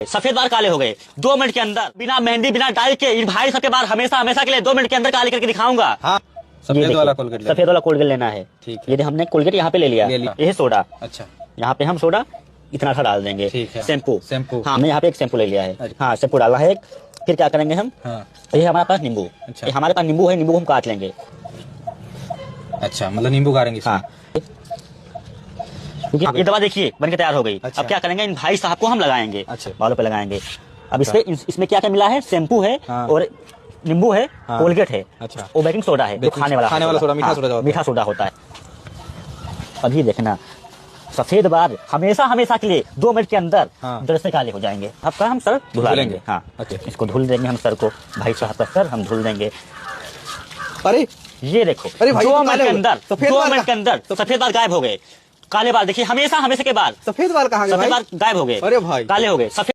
सफेद बाल काले हो गए 2 मिनट के अंदर, बिना मेहंदी बिना डाई के। इन भाई सबके बाल हमेशा हमेशा के लिए 2 मिनट के अंदर काले करके दिखाऊंगा। हाँ, सफेद वाला कोलगेट लेना है। ठीक है। ये हमने कोलगेट यहाँ पे ले लिया, ये सोडा। अच्छा, यहाँ पे हम सोडा इतना सा डाल देंगे। ठीक है। शैम्पू हाँ, हमने यहाँ पे एक शैम्पू ले लिया है। हाँ, शैम्पू डाला है एक। फिर क्या करेंगे हम, ये हमारे पास नींबू। अच्छा। ये हमारे पास नींबू है, नींबू हम काट लेंगे। अच्छा, मतलब नींबू गाड़ेंगे। हाँ, क्योंकि ये दवा देखिए बन के तैयार हो गई। अच्छा। अब क्या करेंगे, इन भाई साहब को हम लगाएंगे। अच्छा। बालों पे लगाएंगे। अब इसमें क्या क्या मिला है, शैम्पू है और नींबू है, कोलगेट है। अच्छा। और बेकिंग सोडा है, जो खाने वाला सोडा, मीठा सोडा होता है। अभी देखना, सफेद बाल हमेशा हमेशा के लिए 2 मिनट के अंदर जड़ से काले हो जाएंगे। आपका हम सर धुला लेंगे। हाँ, इसको धुल देंगे हम, सर को, भाई साहब का सर हम धुल देंगे। अरे ये देखो, अरे भाई, 2 मिनट के अंदर, सफेद 2 मिनट के अंदर सफेद बाल गायब हो गए। काले बाल देखिए, हमेशा हमेशा के बाल सफेद बाल कहाँ गए? सफेद बाल गायब हो गए। अरे भाई, काले हो गए। सफेद